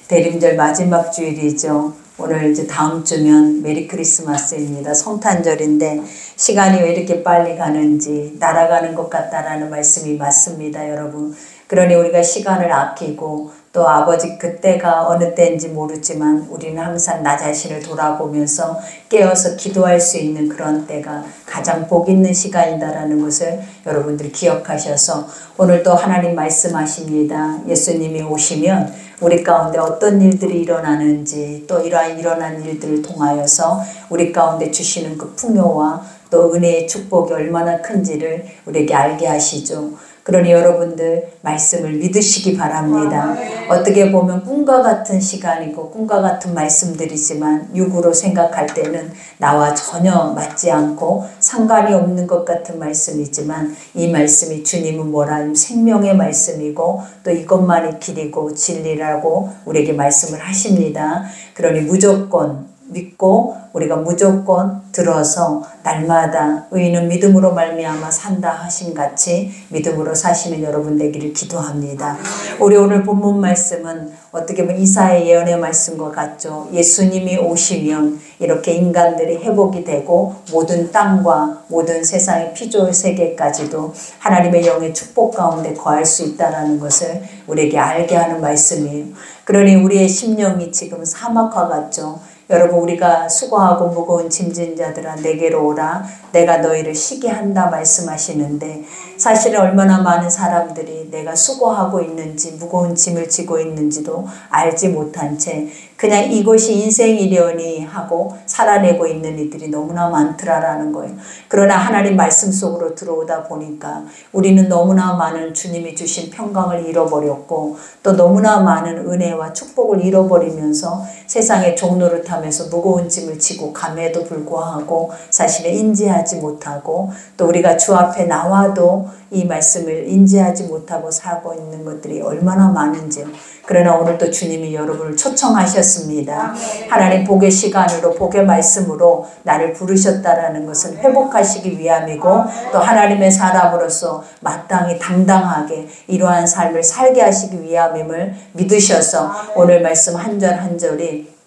대림절 마지막 주일이죠. 오늘 이제 다음 주면 메리 크리스마스입니다. 성탄절인데 시간이 왜 이렇게 빨리 가는지 날아가는 것 같다라는 말씀이 맞습니다, 여러분. 그러니 우리가 시간을 아끼고 또 아버지 그때가 어느 때인지 모르지만 우리는 항상 나 자신을 돌아보면서 깨어서 기도할 수 있는 그런 때가 가장 복 있는 시간이다라는 것을 여러분들이 기억하셔서 오늘도 하나님 말씀하십니다. 예수님이 오시면 우리 가운데 어떤 일들이 일어나는지 또 이러한 일어난 일들을 통하여서 우리 가운데 주시는 그 풍요와 또 은혜의 축복이 얼마나 큰지를 우리에게 알게 하시죠. 그러니 여러분들 말씀을 믿으시기 바랍니다. 어떻게 보면 꿈과 같은 시간이고 꿈과 같은 말씀들이지만 육으로 생각할 때는 나와 전혀 맞지 않고 상관이 없는 것 같은 말씀이지만 이 말씀이 주님은 뭐라 하면 생명의 말씀이고 또 이것만이 길이고 진리라고 우리에게 말씀을 하십니다. 그러니 무조건 믿고 우리가 무조건 들어서 날마다 의인은 믿음으로 말미암아 산다 하신 같이 믿음으로 사시는 여러분 되기를 기도합니다. 우리 오늘 본문 말씀은 어떻게 보면 이사야 예언의 말씀과 같죠. 예수님이 오시면 이렇게 인간들이 회복이 되고 모든 땅과 모든 세상의 피조 세계까지도 하나님의 영의 축복 가운데 거할 수 있다는 것을 우리에게 알게 하는 말씀이에요. 그러니 우리의 심령이 지금 사막과 같죠. 여러분 우리가 수고하고 무거운 짐진 자들아 내게로 오라 내가 너희를 쉬게 한다 말씀하시는데 사실은 얼마나 많은 사람들이 내가 수고하고 있는지 무거운 짐을 지고 있는지도 알지 못한 채 그냥 이것이 인생이려니 하고 살아내고 있는 이들이 너무나 많더라라는 거예요. 그러나 하나님 말씀 속으로 들어오다 보니까 우리는 너무나 많은 주님이 주신 평강을 잃어버렸고 또 너무나 많은 은혜와 축복을 잃어버리면서 세상의 종로를 타면서 무거운 짐을 지고 감에도 불구하고 사실은 인지하지 못하고 또 우리가 주 앞에 나와도 이 말씀을 인지하지 못하고 살고 있는 것들이 얼마나 많은지요. 그러나 오늘도 주님이 여러분을 초청하셨습니다. 하나님 복의 시간으로 복의 말씀으로 나를 부르셨다라는 것은 회복하시기 위함이고 또 하나님의 사람으로서 마땅히 당당하게 이러한 삶을 살게 하시기 위함임을 믿으셔서 오늘 말씀 한 절 한 절이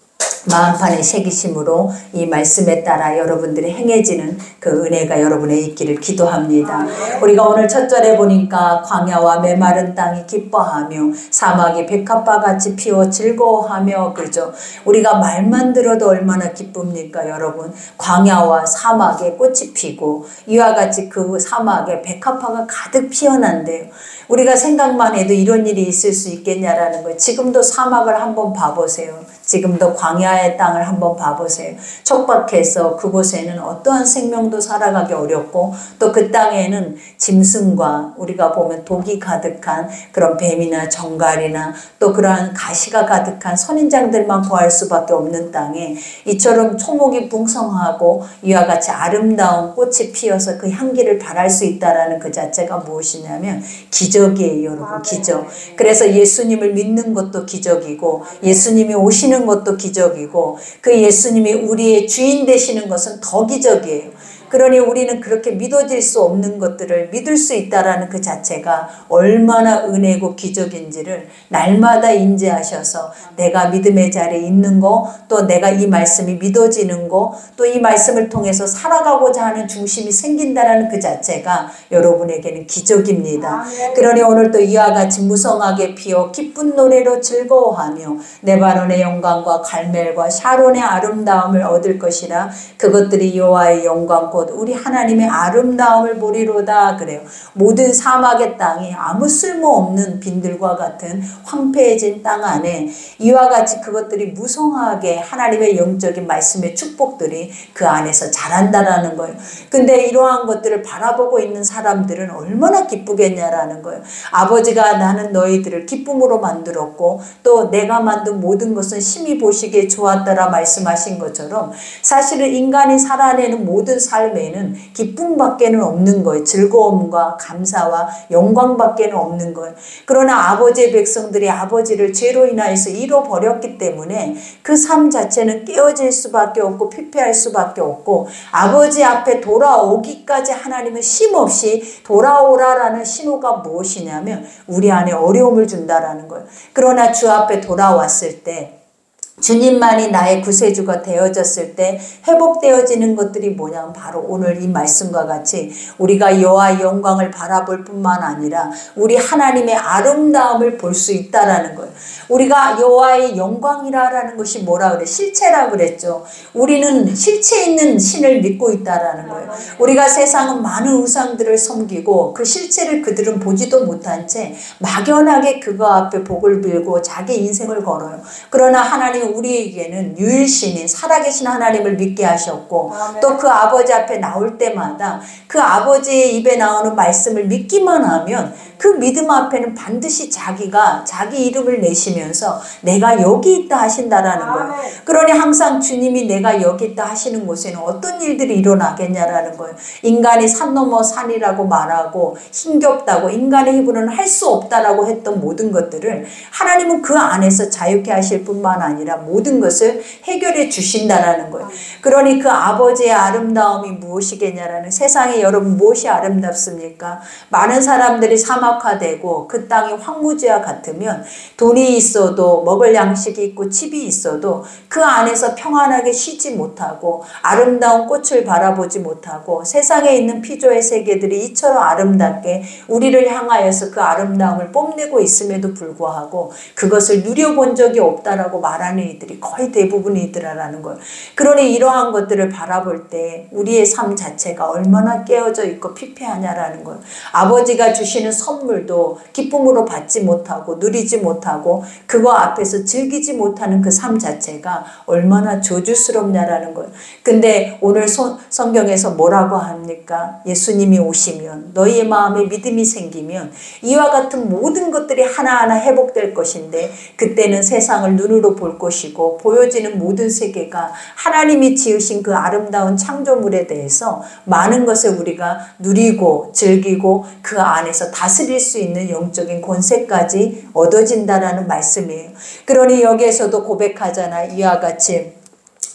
마음판에 새기심으로 이 말씀에 따라 여러분들이 행해지는 그 은혜가 여러분의 있기를 기도합니다. 우리가 오늘 첫 절에 보니까 광야와 메마른 땅이 기뻐하며 사막이 백합과 같이 피워 즐거워하며 그죠. 우리가 말만 들어도 얼마나 기쁩니까 여러분. 광야와 사막에 꽃이 피고 이와 같이 그 사막에 백합화가 가득 피어난대요. 우리가 생각만 해도 이런 일이 있을 수 있겠냐라는 거예요. 지금도 사막을 한번 봐보세요. 지금도 광야의 땅을 한번 봐보세요. 척박해서 그곳에는 어떠한 생명도 살아가기 어렵고 또 그 땅에는 짐승과 우리가 보면 독이 가득한 그런 뱀이나 정갈이나 또 그러한 가시가 가득한 선인장들만 구할 수밖에 없는 땅에 이처럼 초목이 풍성하고 이와 같이 아름다운 꽃이 피어서 그 향기를 발할 수 있다라는 그 자체가 무엇이냐면 기적이에요, 여러분. 기적. 그래서 예수님을 믿는 것도 기적이고 예수님이 오시는 것도 기적이고 그 예수님이 우리의 주인 되시는 것은 더 기적이에요. 그러니 우리는 그렇게 믿어질 수 없는 것들을 믿을 수 있다라는 그 자체가 얼마나 은혜고 기적인지를 날마다 인지하셔서 내가 믿음의 자리에 있는 거 또 내가 이 말씀이 믿어지는 거 또 이 말씀을 통해서 살아가고자 하는 중심이 생긴다라는 그 자체가 여러분에게는 기적입니다. 그러니 오늘도 이와 같이 무성하게 피어 기쁜 노래로 즐거워하며 레바논의 영광과 갈멜과 샤론의 아름다움을 얻을 것이라 그것들이 여호와의 영광 곧 우리 하나님의 아름다움을 보리로다 그래요. 모든 사막의 땅이 아무 쓸모없는 빈들과 같은 황폐해진 땅 안에 이와 같이 그것들이 무성하게 하나님의 영적인 말씀의 축복들이 그 안에서 자란다라는 거예요. 근데 이러한 것들을 바라보고 있는 사람들은 얼마나 기쁘겠냐라는 거예요. 아버지가 나는 너희들을 기쁨으로 만들었고 또 내가 만든 모든 것은 심히 보시기에 좋았더라 말씀하신 것처럼 사실은 인간이 살아내는 모든 삶 삶에는 기쁨밖에는 없는 거예요. 즐거움과 감사와 영광밖에는 없는 거예요. 그러나 아버지의 백성들이 아버지를 죄로 인하여서 잃어버렸기 때문에 그 삶 자체는 깨어질 수밖에 없고 피폐할 수밖에 없고, 아버지 앞에 돌아오기까지 하나님은 쉼없이 돌아오라라는 신호가 무엇이냐면 우리 안에 어려움을 준다라는 거예요. 그러나 주 앞에 돌아왔을 때, 주님만이 나의 구세주가 되어졌을 때 회복되어지는 것들이 뭐냐면 바로 오늘 이 말씀과 같이 우리가 여호와의 영광을 바라볼 뿐만 아니라 우리 하나님의 아름다움을 볼 수 있다라는 거예요. 우리가 여호와의 영광이라는 것이 뭐라 그래? 실체라 그랬죠. 우리는 실체 있는 신을 믿고 있다라는 거예요. 우리가 세상은 많은 우상들을 섬기고 그 실체를 그들은 보지도 못한 채 막연하게 그거 앞에 복을 빌고 자기 인생을 걸어요. 그러나 하나님 우리에게는 유일신인 살아계신 하나님을 믿게 하셨고, 또 그 아버지 앞에 나올 때마다 그 아버지의 입에 나오는 말씀을 믿기만 하면 그 믿음 앞에는 반드시 자기가 자기 이름을 내시면서 내가 여기 있다 하신다라는 거예요. 그러니 항상 주님이 내가 여기 있다 하시는 곳에는 어떤 일들이 일어나겠냐라는 거예요. 인간이 산 넘어 산이라고 말하고 힘겹다고 인간의 힘으로는 할 수 없다라고 했던 모든 것들을 하나님은 그 안에서 자유케 하실 뿐만 아니라 모든 것을 해결해 주신다라는 거예요. 그러니 그 아버지의 아름다움이 무엇이겠냐라는, 세상에 여러분 무엇이 아름답습니까? 많은 사람들이 사막화되고 그 땅이 황무지와 같으면 돈이 있어도 먹을 양식이 있고 집이 있어도 그 안에서 평안하게 쉬지 못하고 아름다운 꽃을 바라보지 못하고 세상에 있는 피조의 세계들이 이처럼 아름답게 우리를 향하여서 그 아름다움을 뽐내고 있음에도 불구하고 그것을 누려본 적이 없다라고 말하는 이들이 거의 대부분이더라라는 걸. 그러니 이러한 것들을 바라볼 때 우리의 삶 자체가 얼마나 깨어져 있고 피폐하냐라는 걸. 아버지가 주시는 선물도 기쁨으로 받지 못하고 누리지 못하고 그거 앞에서 즐기지 못하는 그 삶 자체가 얼마나 저주스럽냐라는 걸. 근데 오늘 성경에서 뭐라고 합니까? 예수님이 오시면, 너희의 마음에 믿음이 생기면 이와 같은 모든 것들이 하나하나 회복될 것인데, 그때는 세상을 눈으로 볼 것이고 보여지는 모든 세계가 하나님이 지으신 그 아름다운 창조물에 대해서 많은 것을 우리가 누리고 즐기고 그 안에서 다스릴 수 있는 영적인 권세까지 얻어진다라는 말씀이에요. 그러니 여기에서도 고백하잖아. 이와 같이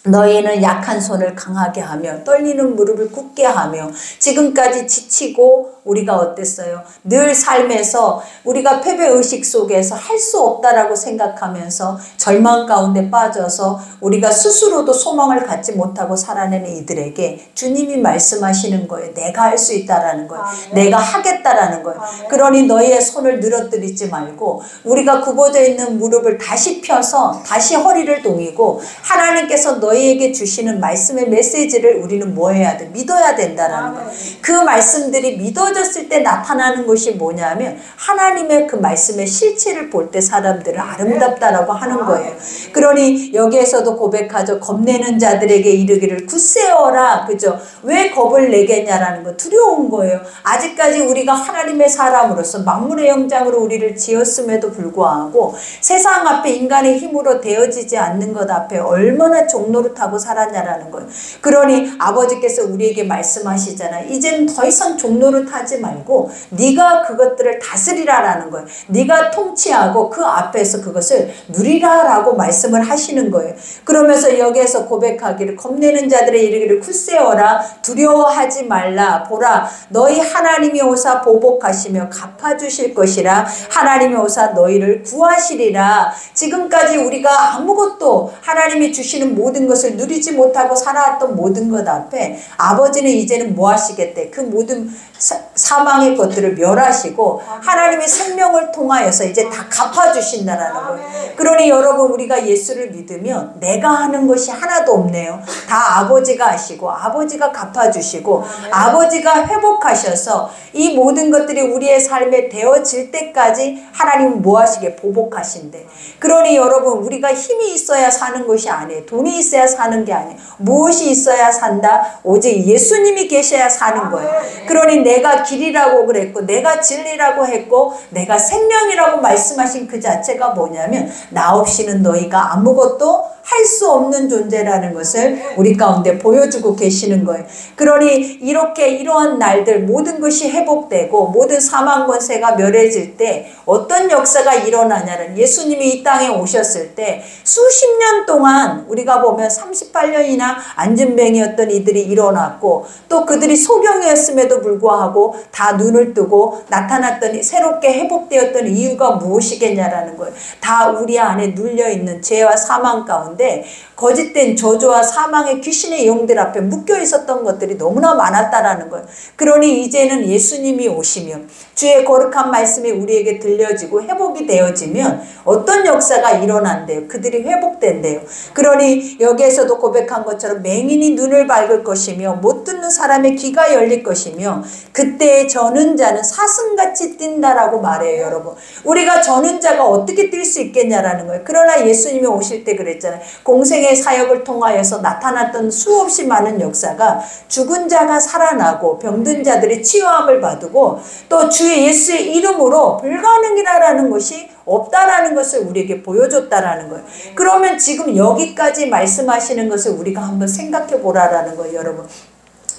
너희는 약한 손을 강하게 하며 떨리는 무릎을 굳게 하며. 지금까지 지치고 우리가 어땠어요? 늘 삶에서 우리가 패배의식 속에서 할 수 없다라고 생각하면서 절망 가운데 빠져서 우리가 스스로도 소망을 갖지 못하고 살아내는 이들에게 주님이 말씀하시는 거예요. 내가 할 수 있다라는 거예요. 내가 하겠다라는 거예요. 그러니 너희의 손을 늘어뜨리지 말고 우리가 굽어져 있는 무릎을 다시 펴서 다시 허리를 동이고 하나님께서 너희에게 주시는 말씀의 메시지를 우리는 뭐 해야 돼? 믿어야 된다라는 거예요. 그 말씀들이 믿어졌을 때 나타나는 것이 뭐냐면 하나님의 그 말씀의 실체를 볼 때 사람들은 아름답다라고 하는 거예요. 그러니 여기에서도 고백하죠. 겁내는 자들에게 이르기를 굳세어라. 그죠? 왜 겁을 내겠냐라는 거. 두려운 거예요. 아직까지 우리가 하나님의 사람으로서 만물의 형상으로 우리를 지었음에도 불구하고 세상 앞에 인간의 힘으로 되어지지 않는 것 앞에 얼마나 종노릇하고 살았냐라는 거예요. 그러니 아버지께서 우리에게 말씀하시잖아요. 이제는 더 이상 종노릇하지 말고 네가 그것들을 다스리라라는 거예요. 네가 통치하고 그 앞에서 그것을 누리라라고 말씀을 하시는 거예요. 그러면서 여기에서 고백하기를 겁내는 자들의 이르기를 굳세어라. 두려워하지 말라. 보라 너희 하나님이 오사 보복하시며 갚아주실 것이라. 하나님이 오사 너희를 구하시리라. 지금까지 우리가 아무것도 하나님이 주시는 모든 것을 누리지 못하고 살아왔던 모든 것 앞에 아버지는 이제는 뭐 하시겠대? 그 모든 사망의 것들을 멸하시고 하나님의 생명을 통하여서 이제 다 갚아주신다라는 거예요. 그러니 여러분 우리가 예수를 믿으면 내가 하는 것이 하나도 없네요. 다 아버지가 하시고 아버지가 갚아주시고 아버지가 회복하셔서 이 모든 것들이 우리의 삶에 되어질 때까지 하나님은 뭐 하시게? 보복하신대. 그러니 여러분 우리가 힘이 있어야 사는 것이 아니에요. 돈이 있어야 사는 게 아니에요. 무엇이 있어야 산다? 오직 예수님이 계셔야 사는 거예요. 그러니 내가 길이라고 그랬고 내가 진리라고 했고 내가 생명이라고 말씀하신 그 자체가 뭐냐면 나 없이는 너희가 아무것도 할 수 없는 존재라는 것을 우리 가운데 보여주고 계시는 거예요. 그러니 이렇게 이러한 날들 모든 것이 회복되고 모든 사망 권세가 멸해질 때 어떤 역사가 일어나냐는, 예수님이 이 땅에 오셨을 때 수십 년 동안 우리가 보면 38년이나 안진뱅이였던 이들이 일어났고, 또 그들이 소경이었음에도 불구하고 다 눈을 뜨고 나타났더니 새롭게 회복되었던 이유가 무엇이겠냐라는 거예요. 다 우리 안에 눌려있는 죄와 사망 가운데 거짓된 저주와 사망의 귀신의 영들 앞에 묶여 있었던 것들이 너무나 많았다라는 거예요. 그러니 이제는 예수님이 오시면 주의 거룩한 말씀이 우리에게 들려지고 회복이 되어지면 어떤 역사가 일어난대요. 그들이 회복된대요. 그러니 여기에서도 고백한 것처럼 맹인이 눈을 밝을 것이며 못 듣는 사람의 귀가 열릴 것이며 그때 저는 자는 사슴같이 뛴다라고 말해요. 여러분, 우리가 저는 자가 어떻게 뛸 수 있겠냐라는 거예요. 그러나 예수님이 오실 때 그랬잖아요. 공생의 사역을 통하여서 나타났던 수없이 많은 역사가 죽은 자가 살아나고 병든 자들이 치유함을 받고 또 주의 예수의 이름으로 불가능이라는 것이 없다라는 것을 우리에게 보여줬다라는 거예요. 그러면 지금 여기까지 말씀하시는 것을 우리가 한번 생각해 보라라는 거예요. 여러분,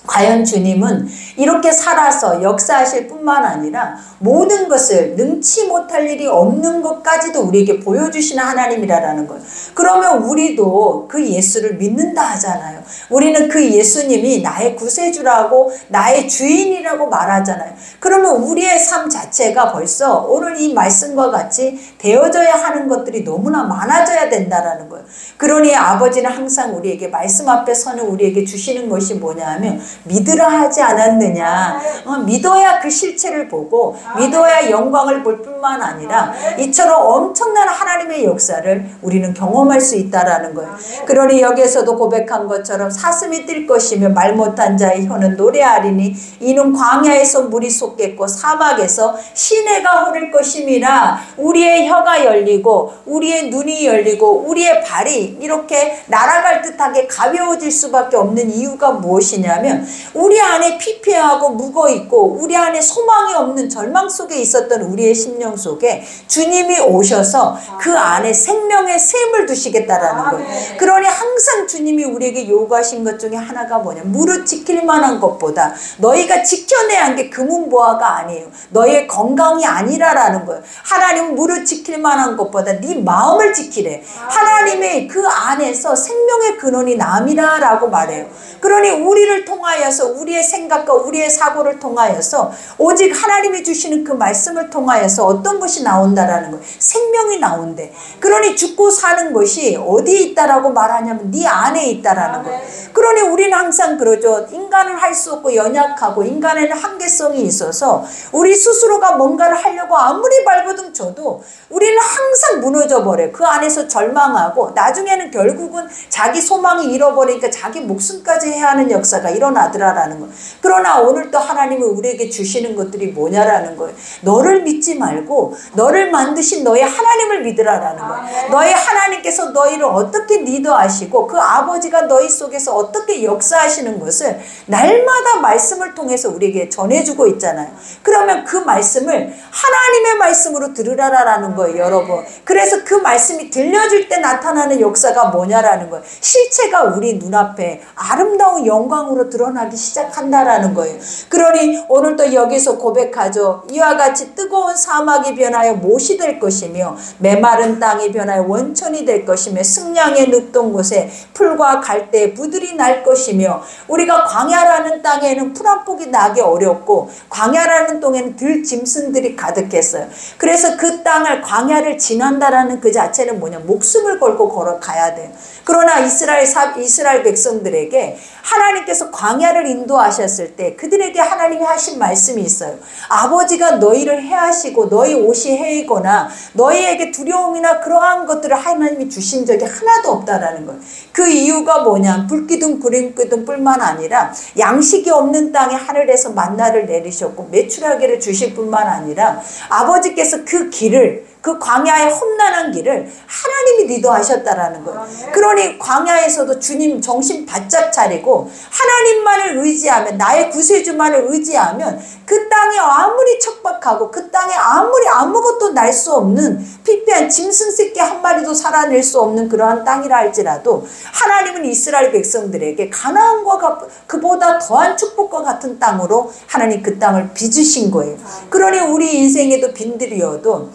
과연 주님은 이렇게 살아서 역사하실 뿐만 아니라 모든 것을 능치 못할 일이 없는 것까지도 우리에게 보여주시는 하나님이라는 거예요. 그러면 우리도 그 예수를 믿는다 하잖아요. 우리는 그 예수님이 나의 구세주라고 나의 주인이라고 말하잖아요. 그러면 우리의 삶 자체가 벌써 오늘 이 말씀과 같이 되어져야 하는 것들이 너무나 많아져야 된다라는 거예요. 그러니 아버지는 항상 우리에게 말씀 앞에 서는 우리에게 주시는 것이 뭐냐 하면 믿으라 하지 않았느냐. 믿어야 그 실체를 보고 믿어야 영광을 볼 뿐만 아니라 이처럼 엄청난 하나님의 역사를 우리는 경험할 수 있다라는 거예요. 그러니 여기에서도 고백한 것처럼 사슴이 뛸 것이며 말 못한 자의 혀는 노래하리니 이는 광야에서 물이 솟겠고 사막에서 시내가 흐를 것임이라. 우리의 혀가 열리고 우리의 눈이 열리고 우리의 발이 이렇게 날아갈 듯하게 가벼워질 수밖에 없는 이유가 무엇이냐면 우리 안에 피폐하고 묵어있고 우리 안에 소망이 없는 절망 속에 있었던 우리의 심령 속에 주님이 오셔서 그 안에 생명의 샘을 두시겠다라는 거예요. 그러니 항상 주님이 우리에게 요구하신 것 중에 하나가 뭐냐, 무릇 지킬 만한 것보다 너희가 지켜내야 한 게 금은보화가 아니에요. 너희의 건강이 아니라라는 거예요. 하나님은 무릇 지킬 만한 것보다 네 마음을 지키래. 하나님의 그 안에서 생명의 근원이 남이라라고 말해요. 그러니 우리를 통하여서 우리의 생각과 우리의 사고를 통하여서 오직 하나님이 주시는 그 말씀을 통하여서 어떤 것이 나온다라는 거예요. 생명이 나온대. 그러니 죽고 사는 것이 어디에 있다라고 말하냐면 네 안에 있다라는 거예요. 그러니 우리는 항상 그러죠. 인간은 할 수 없고 연약하고 인간에는 한계성이 있어서 우리 스스로가 뭔가를 하려고 아무리 발버둥 쳐도 우리는 항상 무너져 버려요. 그 안에서 절망하고 나중에는 결국은 자기 소망이 잃어버리니까 자기 목숨까지 해야 하는 역사가 일어나더라라는 거예요. 그러나 오늘 또 하나님은 우리에게 주시는 것들이 뭐냐라는 거예요. 너를 믿지 말고 너를 만드신 너의 하나님을 믿으라라는 거예요. 너의 하나님께서 너희를 어떻게 리더하시고 그 아버지가 너희 속에서 어떻게 역사하시는 것을 날마다 말씀을 통해서 우리에게 전해주고 있잖아요. 그러면 그 말씀을 하나님의 말씀으로 들으라라는 거예요, 여러분. 그래서 그 말씀이 들려줄 때 나타나는 역사가 뭐냐라는 거예요. 실체가 우리 눈앞에 아름다운 영광으로 드러나기 시작한다라는 거예요. 그러니 오늘 또 여기서 고백하죠. 이와 같이 뜨거운 사막이 변하여 못이 될 것이며 메마른 땅이 변하여 원천이 될 것이며 승량의 눕던 곳에 풀과 갈대 부들이 날 것이며, 우리가 광야라는 땅에는 풀 한 폭이 나기 어렵고 광야라는 땅에는 들짐승들이 가득했어요. 그래서 그 땅을 광야를 지난다라는 그 자체는 뭐냐, 목숨을 걸고 걸어가야 돼요. 그러나 이스라엘 백성들에게 하나님께서 광야를 인도하셨을 때 그들에게 하나님이 하신 말씀이 있어요. 아버지가 너희를 해하시고 너희 옷이 해이거나 너희에게 두려움이나 그러한 것들을 하나님이 주신 적이 하나도 없다라는 거예요. 그 이유가 뭐냐, 불기둥 구름기둥 뿐만 아니라 양식이 없는 땅에 하늘에서 만나를 내리셨고 메추라기를 주실 뿐만 아니라 아버지께서 그 길을 그 광야의 험난한 길을 하나님이 리더하셨다라는 거예요. 그러니 광야에서도 주님 정신 바짝 차리고 하나님만을 의지하면, 나의 구세주만을 의지하면 그 땅이 아무리 척박하고 그 땅에 아무리 아무것도 날 수 없는 피폐한 짐승 새끼 한 마리도 살아낼 수 없는 그러한 땅이라 할지라도 하나님은 이스라엘 백성들에게 가나안과 그보다 더한 축복과 같은 땅으로 하나님 그 땅을 빚으신 거예요. 그러니 우리 인생에도 빈들이어도,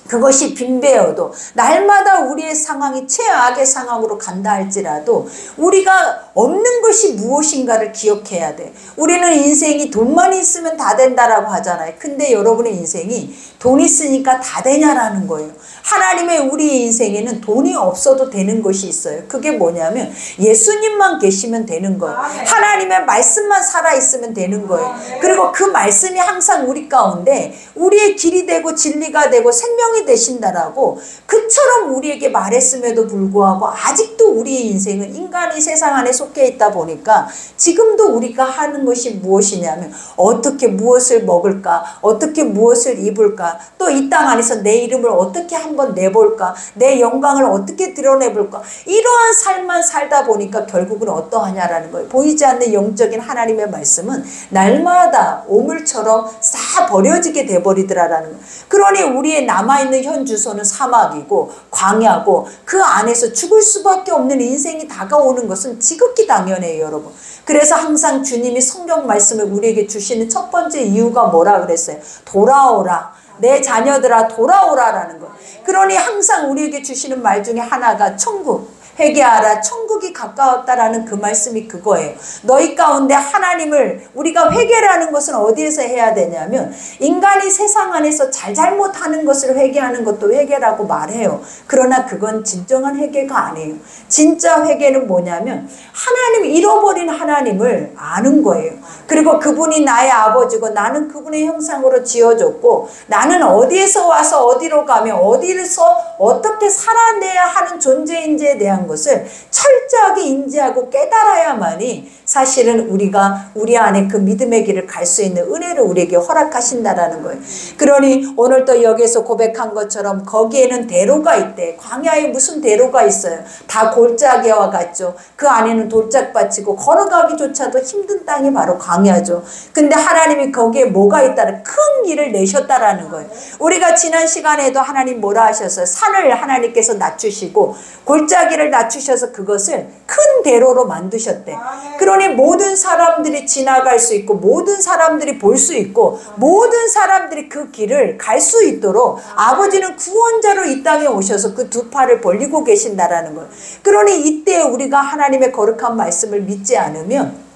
그것이 빈배여도, 날마다 우리의 상황이 최악의 상황으로 간다 할지라도 우리가 없는 것이 무엇인가를 기억해야 돼. 우리는 인생이 돈만 있으면 다 된다라고 하잖아요. 근데 여러분의 인생이 돈 있으니까 다 되냐라는 거예요. 하나님의 우리 인생에는 돈이 없어도 되는 것이 있어요. 그게 뭐냐면 예수님만 계시면 되는 거예요. 하나님의 말씀만 살아있으면 되는 거예요. 그리고 그 말씀이 항상 우리 가운데 우리의 길이 되고 진리가 되고 생명이 되신다라고 그처럼 우리에게 말했음에도 불구하고 아직도 우리의 인생은 인간이 세상 안에 속해 있다 보니까 지금도 우리가 하는 것이 무엇이냐면 어떻게 무엇을 먹을까, 어떻게 무엇을 입을까, 또 이 땅 안에서 내 이름을 어떻게 한번 내볼까, 내 영광을 어떻게 드러내볼까, 이러한 삶만 살다 보니까 결국은 어떠하냐라는 거예요. 보이지 않는 영적인 하나님의 말씀은 날마다 오물처럼 싹 버려지게 돼버리더라라는 거예요. 그러니 우리의 남아있는 현 주소는 사막이고 광야고 그 안에서 죽을 수밖에 없는 인생이 다가오는 것은 지극히 당연해요, 여러분. 그래서 항상 주님이 성경 말씀을 우리에게 주시는 첫 번째 이유가 뭐라 그랬어요? 돌아오라. 내 자녀들아 돌아오라라는 거. 그러니 항상 우리에게 주시는 말 중에 하나가 천국, 회개하라, 천국이 가까웠다라는 그 말씀이 그거예요. 너희 가운데 하나님을, 우리가 회개라는 것은 어디에서 해야 되냐면 인간이 세상 안에서 잘못하는 것을 회개하는 것도 회개라고 말해요. 그러나 그건 진정한 회개가 아니에요. 진짜 회개는 뭐냐면 하나님, 잃어버린 하나님을 아는 거예요. 그리고 그분이 나의 아버지고 나는 그분의 형상으로 지어졌고 나는 어디에서 와서 어디로 가며 어디에서 어떻게 살아내야 하는 존재인지에 대한 것을 철저하게 인지하고 깨달아야만이 사실은 우리가 우리 안에 그 믿음의 길을 갈 수 있는 은혜를 우리에게 허락하신다라는 거예요. 그러니 오늘 또 여기에서 고백한 것처럼 거기에는 대로가 있대. 광야에 무슨 대로가 있어요? 다 골짜기와 같죠. 그 안에는 돌짝밭이고 걸어가기조차도 힘든 땅이 바로 광야죠. 근데 하나님이 거기에 뭐가 있다는 큰 길을 내셨다라는 거예요. 우리가 지난 시간에도 하나님 뭐라 하셨어요? 산을 하나님께서 낮추시고 골짜기를 낮추셔서 그것을 큰 대로로 만드셨대. 그러니 모든 사람들이 지나갈 수 있고 모든 사람들이 볼 수 있고 모든 사람들이 그 길을 갈 수 있도록 아버지는 구원자로 이 땅에 오셔서 그 두 팔을 벌리고 계신다라는 거예요. 그러니 이때 우리가 하나님의 거룩한 말씀을 믿지 않으면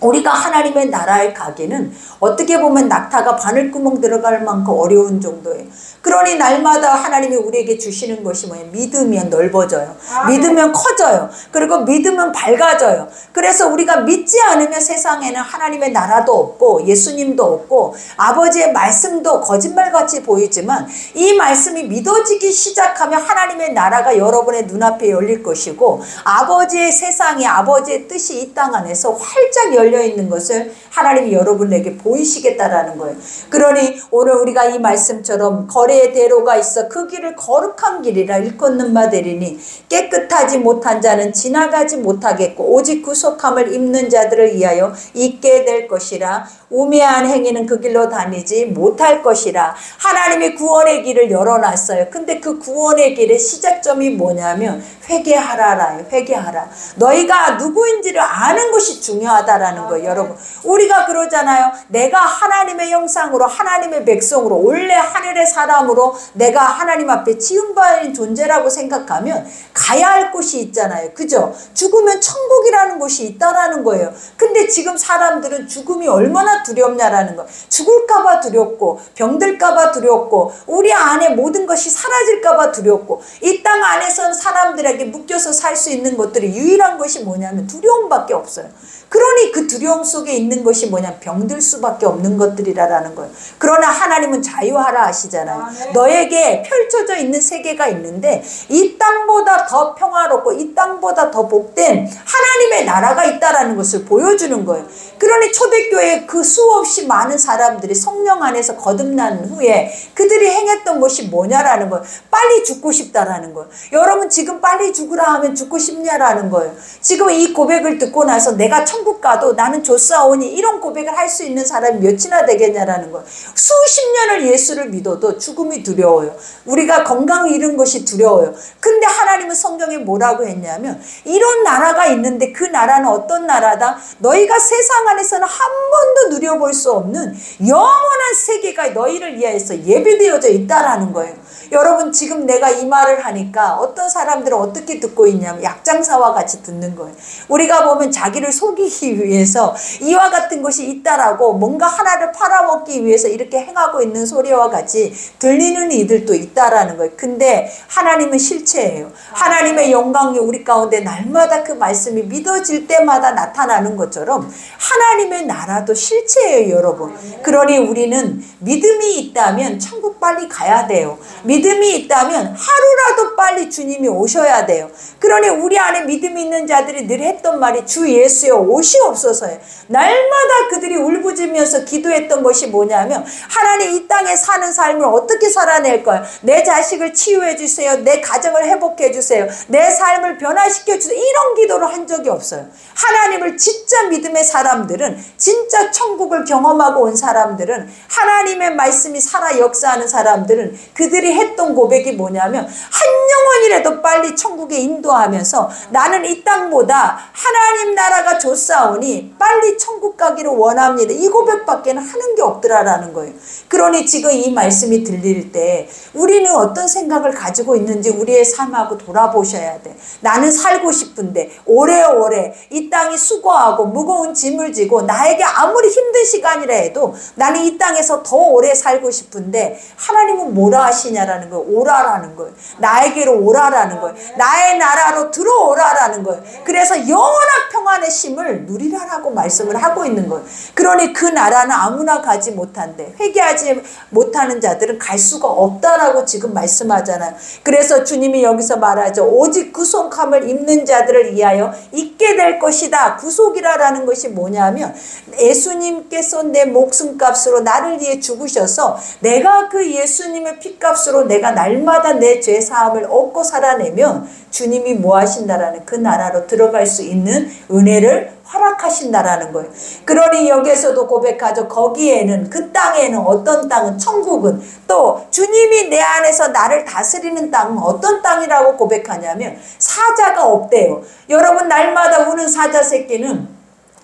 우리가 하나님의 나라에 가기는 어떻게 보면 낙타가 바늘구멍 들어갈 만큼 어려운 정도예요. 그러니 날마다 하나님이 우리에게 주시는 것이 뭐예요? 믿으면 넓어져요. 믿으면 커져요. 그리고 믿으면 밝아져요. 그래서 우리가 믿지 않으면 세상에는 하나님의 나라도 없고 예수님도 없고 아버지의 말씀도 거짓말같이 보이지만 이 말씀이 믿어지기 시작하면 하나님의 나라가 여러분의 눈앞에 열릴 것이고 아버지의 세상이, 아버지의 뜻이 이 땅 안에서 활짝 열려있는 것을 하나님이 여러분에게 보이시겠다라는 거예요. 그러니 오늘 우리가 이 말씀처럼 거래의 대로가 있어 그 길을 거룩한 길이라 일컫는 바 되리니 깨끗하지 못한 자는 지나가지 못하겠고 오직 구속함을 입는 자들을 위하여 있게 될 것이라. 우매한 행위는 그 길로 다니지 못할 것이라. 하나님이 구원의 길을 열어놨어요. 근데 그 구원의 길의 시작점이 뭐냐면 회개하라라요. 회개하라. 너희가 누구인지를 아는 것이 중요하다라는 거예요. 여러분, 우리가 그러잖아요. 내가 하나님의 형상으로 하나님의 백성으로 원래 하늘의 사람으로 내가 하나님 앞에 지음받은 존재라고 생각하면 가야 할 곳이 있잖아요. 그죠? 죽으면 천국이라는 곳이 있다라는 거예요. 근데 지금 사람들은 죽음이 얼마나 두렵냐라는 거. 죽을까봐 두렵고 병들까봐 두렵고 우리 안에 모든 것이 사라질까봐 두렵고 이 땅 안에선 사람들에게 사람들이 묶여서 살 수 있는 것들이 유일한 것이 뭐냐면 두려움밖에 없어요. 그러니 그 두려움 속에 있는 것이 뭐냐면 병들 수밖에 없는 것들이라는 거예요. 그러나 하나님은 자유하라 하시잖아요. 너에게 펼쳐져 있는 세계가 있는데 이 땅보다 더 평화롭고 이 땅보다 더 복된 하나님의 나라가 있다라는 것을 보여주는 거예요. 그러니 초대교회에 그 수없이 많은 사람들이 성령 안에서 거듭난 후에 그들이 행했던 것이 뭐냐라는 거예요. 빨리 죽고 싶다라는 거예요. 여러분 지금 빨리 죽으라 하면 죽고 싶냐라는 거예요. 지금 이 고백을 듣고 나서 내가 천국 가도 나는 좋사오니 이런 고백을 할 수 있는 사람이 몇이나 되겠냐라는 거예요. 수십 년을 예수를 믿어도 죽음이 두려워요. 우리가 건강을 잃은 것이 두려워요. 근데 하나님은 성경에 뭐라고 했냐면 이런 나라가 있는데 그 나라는 어떤 나라다? 너희가 세상 안에서는 한 번도 누려볼 수 없는 영원한 세계가 너희를 위하여서 예비되어져 있다라는 거예요. 여러분 지금 내가 이 말을 하니까 어떤 사람들은 어떻게 듣고 있냐면 약장사와 같이 듣는 거예요. 우리가 보면 자기를 속이기 위해서 이와 같은 것이 있다라고 뭔가 하나를 팔아먹기 위해서 이렇게 행하고 있는 소리와 같이 들리는 이들도 있다라는 거예요. 근데 하나님은 실체예요. 하나님의 영광이 우리 가운데 날마다 그 말씀이 믿어질 때마다 나타나는 것처럼 하나님의 나라도 실체예요, 여러분. 그러니 우리는 믿음이 있다면 천국 빨리 가야 돼요. 믿음이 있다면 하루라도 빨리 주님이 오셔야 돼요. 그러니 우리 안에 믿음이 있는 자들이 늘 했던 말이 주 예수여 오시옵소서예요. 날마다 그들이 울부짖으면서 기도했던 것이 뭐냐면 하나님 이 땅에 사는 삶을 어떻게 살아낼까요? 내 자식을 치유해 주세요. 내 가정을 회복해 주세요. 내 삶을 변화시켜 주세요. 이런 기도를 한 적이 없어요. 하나님을 진짜 믿음의 사람들은 진짜 천국을 경험하고 온 사람들은 하나님의 말씀이 살아 역사하는 사람들은 그들이 했던 고백이 뭐냐면 한 영혼이라도 빨리 천국에 인도하면서 나는 이 땅보다 하나님 나라가 좋사오니 빨리 천국 가기를 원합니다. 이 고백밖에 하는 게 없더라라는 거예요. 그러니 지금 이 말씀이 들릴 때 우리는 어떤 생각을 가지고 있는지 우리의 삶하고 돌아보셔야 돼. 나는 살고 싶은데 오래오래 이 땅이 수고하고 무거운 짐을 지고 나에게 아무리 힘든 시간이라 해도 나는 이 땅에서 더 오래 살고 싶은데 하나님은 뭐라 하시냐라는 거예요. 오라라는 거예요. 나에게로 오라라는 거예요. 나의 나라로 들어오라라는 거예요. 그래서 영원한 평안의 심을 누리라라고 말씀을 하고 있는 거예요. 그러니 그 나라는 아무나 가지 못한대. 회개하지 못하는 자들은 갈 수가 없다라고 지금 말씀하잖아요. 그래서 주님이 여기서 말하죠. 오직 구속함을 입는 자들을 위하여 있게 될 것이다. 구속이라는 것이 뭐냐면 예수님께서 내 목숨값으로 나를 위해 죽으셔서 내가 그 예수님의 피값으로 내가 날마다 내 죄사함을 얻고 살아내면 주님이 뭐 하신다라는 그 나라로 들어갈 수 있는 은혜를 허락하신다라는 거예요. 그러니 여기에서도 고백하죠. 거기에는 그 땅에는 어떤 땅은 천국은 또 주님이 내 안에서 나를 다스리는 땅은 어떤 땅이라고 고백하냐면 사자가 없대요. 여러분 날마다 우는 사자 새끼는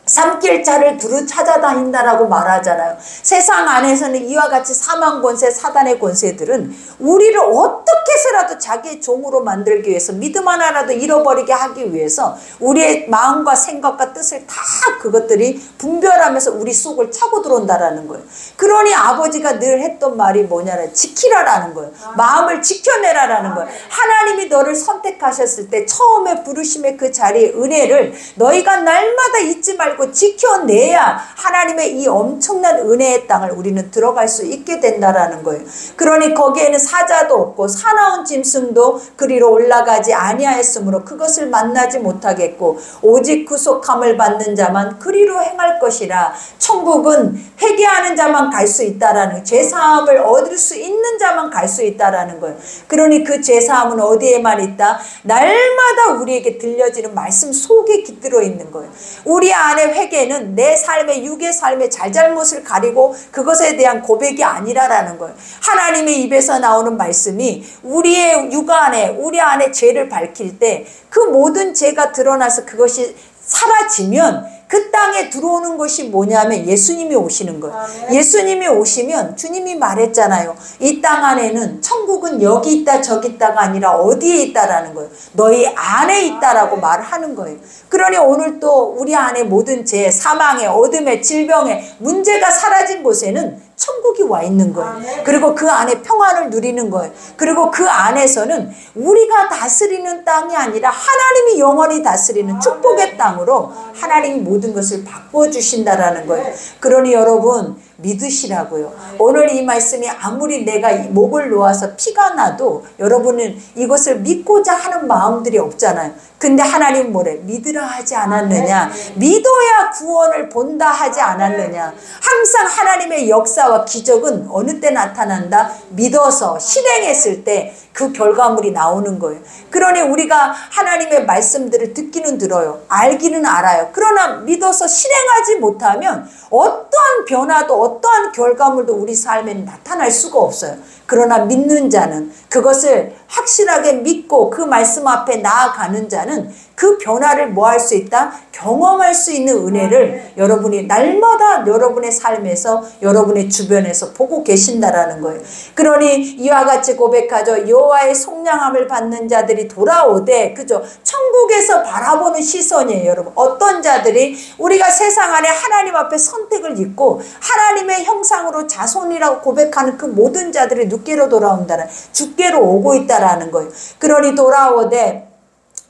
산길자를 두루 찾아다닌다라고 말하잖아요. 세상 안에서는 이와 같이 사망 권세, 사단의 권세들은 우리를 어떻게 해서라도 자기의 종으로 만들기 위해서 믿음 하나라도 잃어버리게 하기 위해서 우리의 마음과 생각과 뜻을 다 그것들이 분별하면서 우리 속을 차고 들어온다라는 거예요. 그러니 아버지가 늘 했던 말이 뭐냐면 지키라라는 거예요. 마음을 지켜내라라는 거예요. 하나님이 너를 선택하셨을 때 처음에 부르심의 그 자리의 은혜를 너희가 날마다 잊지 말고 지켜내야 하나님의 이 엄청난 은혜의 땅을 우리는 들어갈 수 있게 된다라는 거예요. 그러니 거기에는 사자도 없고 사나운 짐승도 그리로 올라가지 아니하였으므로 그것을 만나지 못하겠고 오직 구속함을 받는 자만 그리로 행할 것이라. 천국은 회개하는 자만 갈 수 있다라는, 죄사함을 얻을 수 있는 자만 갈 수 있다라는 거예요. 그러니 그 죄사함은 어디에만 있다? 날마다 우리에게 들려지는 말씀 속에 깃들어 있는 거예요. 우리 안에 회개는 내 삶의 육의 삶의 잘잘못을 가리고 그것에 대한 고백이 아니라라는 거예요. 하나님의 입에서 나오는 말씀이 우리의 육 안에 우리 안에 죄를 밝힐 때 그 모든 죄가 드러나서 그것이 사라지면 그 땅에 들어오는 것이 뭐냐면 예수님이 오시는 거예요. 예수님이 오시면 주님이 말했잖아요. 이 땅 안에는 천국은 여기 있다 저기 있다가 아니라 어디에 있다라는 거예요. 너희 안에 있다라고 말을 하는 거예요. 그러니 오늘 또 우리 안에 모든 죄, 사망의, 어둠의, 질병의 문제가 사라진 곳에는 천국이 와 있는 거예요. 그리고 그 안에 평안을 누리는 거예요. 그리고 그 안에서는 우리가 다스리는 땅이 아니라 하나님이 영원히 다스리는 축복의 땅으로 하나님이 모든 것을 바꿔주신다라는 거예요. 그러니 여러분 믿으시라고요. 오늘 이 말씀이 아무리 내가 목을 놓아서 피가 나도 여러분은 이것을 믿고자 하는 마음들이 없잖아요. 근데 하나님 뭐래? 믿으라 하지 않았느냐? 믿어야 구원을 본다 하지 않았느냐? 항상 하나님의 역사와 기적은 어느 때 나타난다? 믿어서 실행했을 때 그 결과물이 나오는 거예요. 그러니 우리가 하나님의 말씀들을 듣기는 들어요. 알기는 알아요. 그러나 믿어서 실행하지 못하면 어떠한 변화도 어떠한 결과물도 우리 삶에 나타날 수가 없어요. 그러나 믿는 자는 그것을 확실하게 믿고 그 말씀 앞에 나아가는 자는 그 변화를 뭐 할 수 있다? 경험할 수 있는 은혜를 여러분이 날마다 여러분의 삶에서 여러분의 주변에서 보고 계신다라는 거예요. 그러니 이와 같이 고백하죠. 여호와의 속량함을 받는 자들이 돌아오되, 그죠? 천국에서 바라보는 시선이에요, 여러분. 어떤 자들이 우리가 세상 안에 하나님 앞에 선택을 잊고 하나님의 형상으로 자손이라고 고백하는 그 모든 자들이 눕게로 돌아온다는, 주께로 오고 있다라는 거예요. 그러니 돌아오되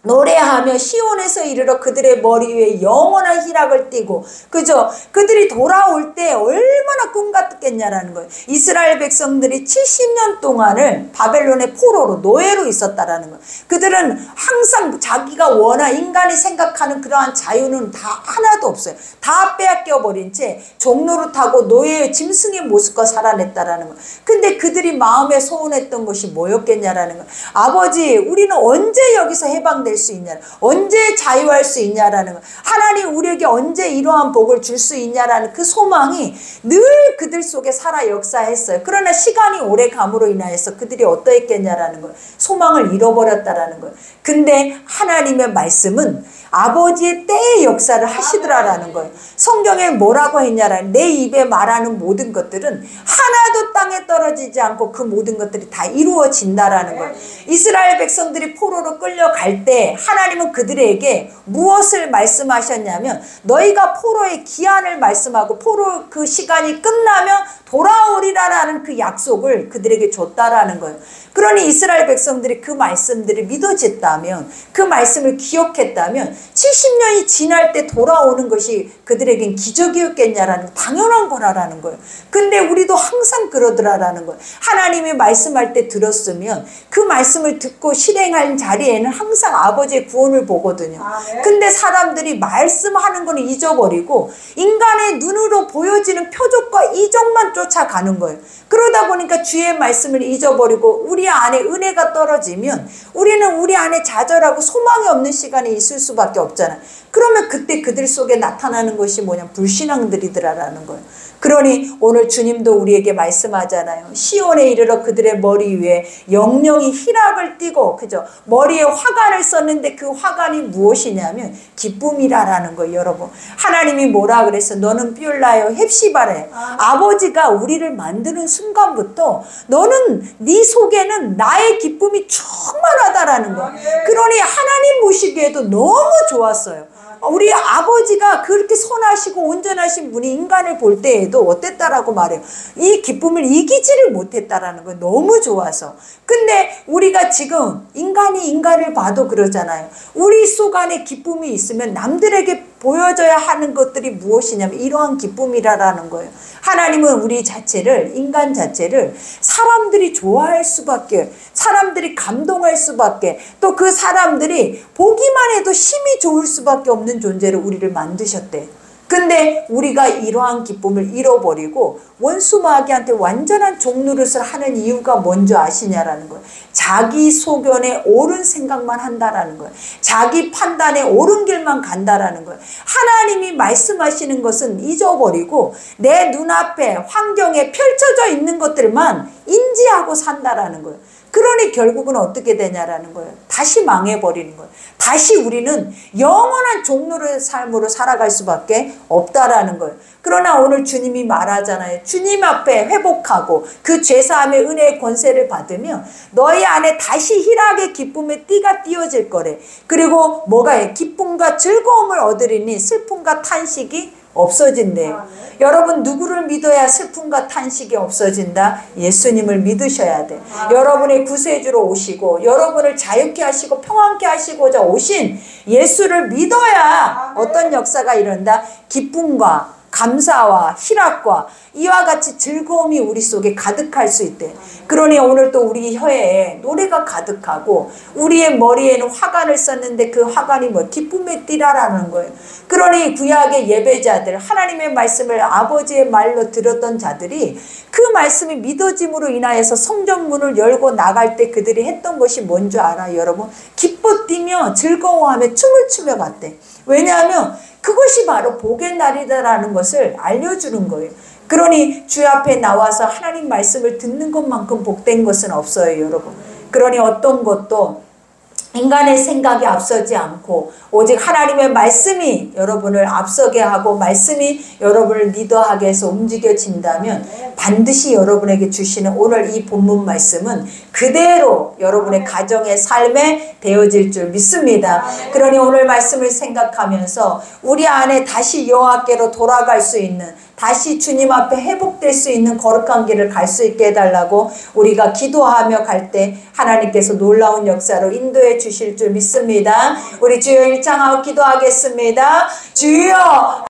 노래하며 시온에서 이르러 그들의 머리 위에 영원한 희락을 띠고, 그죠? 그들이 돌아올 때 얼마나 꿈 같겠냐라는 거예요. 이스라엘 백성들이 70년 동안을 바벨론의 포로로 노예로 있었다라는 거예요. 그들은 항상 자기가 원한 인간이 생각하는 그러한 자유는 다 하나도 없어요. 다 빼앗겨 버린 채 종노릇하고 노예의 짐승의 모습과 살아냈다라는 거예요. 근데 그들이 마음에 소원했던 것이 뭐였겠냐라는 거예요. 아버지, 우리는 언제 여기서 해방될 수 있냐, 언제 자유할 수 있냐라는 거, 하나님 우리에게 언제 이러한 복을 줄 수 있냐라는 그 소망이 늘 그들 속에 살아 역사했어요. 그러나 시간이 오래 감으로 인하여서 그들이 어떠했겠냐라는 거예요. 소망을 잃어버렸다라는 거예요. 근데 하나님의 말씀은 아버지의 때의 역사를 하시더라라는 거예요. 성경에 뭐라고 했냐라는, 내 입에 말하는 모든 것들은 하나도 땅에 떨어지지 않고 그 모든 것들이 다 이루어진다라는 거예요. 이스라엘 백성들이 포로로 끌려갈 때 하나님은 그들에게 무엇을 말씀하셨냐면, 너희가 포로의 기한을 말씀하고 포로 그 시간이 끝나면 돌아오리라라는 그 약속을 그들에게 줬다라는 거예요. 그러니 이스라엘 백성들이 그 말씀들을 믿어졌다면, 그 말씀을 기억했다면 70년이 지날 때 돌아오는 것이 그들에겐 기적이었겠냐라는, 당연한 거라는 거예요. 근데 우리도 항상 그러더라라는 거예요. 하나님이 말씀할 때 들었으면 그 말씀을 듣고 실행할 자리에는 항상 아버지의 구원을 보거든요. 근데 사람들이 말씀하는 거는 잊어버리고 인간의 눈으로 보여지는 표적과 이적만 쫓아가는 거예요. 그러다 보니까 주의 말씀을 잊어버리고 우리 안에 은혜가 떨어지면 우리는 우리 안에 좌절하고 소망이 없는 시간이 있을 수밖에 없잖아요. 그러면 그때 그들 속에 나타나는 것이 뭐냐, 불신앙들이더라라는 거예요. 그러니 오늘 주님도 우리에게 말씀하잖아요. 시온에 이르러 그들의 머리 위에 영영이 희락을 띠고, 그죠? 머리에 화관을 썼는데 그 화관이 무엇이냐면 기쁨이라라는 거예요, 여러분. 하나님이 뭐라 그랬어? 너는 뷸라요 헵시바래. 아버지가 우리를 만드는 순간부터 너는, 네 속에는 나의 기쁨이 충만하다라는 거예요. 그러니 하나님 보시기에도 너무 좋았어요. 우리 아버지가 그렇게 선하시고 온전하신 분이 인간을 볼 때에도 어땠다라고 말해요. 이 기쁨을 이기지를 못했다라는 거, 너무 좋아서. 근데 우리가 지금 인간이 인간을 봐도 그러잖아요. 우리 속 안에 기쁨이 있으면 남들에게 보여줘야 하는 것들이 무엇이냐면 이러한 기쁨이라는 거예요. 하나님은 우리 자체를, 인간 자체를 사람들이 좋아할 수밖에, 사람들이 감동할 수밖에, 또 그 사람들이 보기만 해도 힘이 좋을 수밖에 없는 존재로 우리를 만드셨대. 근데 우리가 이러한 기쁨을 잃어버리고 원수 마귀한테 완전한 종노릇을 하는 이유가 뭔지 아시냐라는 거예요. 자기 소견에 옳은 생각만 한다라는 거예요. 자기 판단에 옳은 길만 간다라는 거예요. 하나님이 말씀하시는 것은 잊어버리고 내 눈앞에 환경에 펼쳐져 있는 것들만 인지하고 산다라는 거예요. 그러니 결국은 어떻게 되냐라는 거예요. 다시 망해버리는 거예요. 다시 우리는 영원한 종노릇의 삶으로 살아갈 수밖에 없다라는 거예요. 그러나 오늘 주님이 말하잖아요. 주님 앞에 회복하고 그 죄사함의 은혜의 권세를 받으면 너희 안에 다시 희락의 기쁨의 띠가 띄어질 거래. 그리고 뭐가 해? 기쁨과 즐거움을 얻으리니 슬픔과 탄식이 없어진대요. 여러분 누구를 믿어야 슬픔과 탄식이 없어진다? 예수님을 믿으셔야 돼. 여러분의 구세주로 오시고 여러분을 자유케 하시고 평안케 하시고자 오신 예수를 믿어야 어떤 역사가 일어난다? 기쁨과 감사와 희락과 이와 같이 즐거움이 우리 속에 가득할 수 있대. 그러니 오늘 또 우리 혀에 노래가 가득하고 우리의 머리에는 화관을 썼는데 그 화관이 뭐 기쁨의 띠라라는 거예요. 그러니 구약의 예배자들, 하나님의 말씀을 아버지의 말로 들었던 자들이 그 말씀이 믿어짐으로 인하여서 성전문을 열고 나갈 때 그들이 했던 것이 뭔 줄 알아요, 여러분? 기뻐 뛰며 즐거워하며 춤을 추며 갔대. 왜냐하면 그것이 바로 복의 날이다라는 것을 알려주는 거예요. 그러니 주 앞에 나와서 하나님 말씀을 듣는 것만큼 복된 것은 없어요, 여러분. 그러니 어떤 것도 인간의 생각이 앞서지 않고 오직 하나님의 말씀이 여러분을 앞서게 하고 말씀이 여러분을 리더하게 해서 움직여진다면 반드시 여러분에게 주시는 오늘 이 본문 말씀은 그대로 여러분의 가정의 삶에 되어질 줄 믿습니다. 그러니 오늘 말씀을 생각하면서 우리 안에 다시 여호와께로 돌아갈 수 있는, 다시 주님 앞에 회복될 수 있는 거룩한 길을 갈 수 있게 해달라고 우리가 기도하며 갈 때 하나님께서 놀라운 역사로 인도해 주실 줄 믿습니다. 우리 주여 일창하고 기도하겠습니다. 주여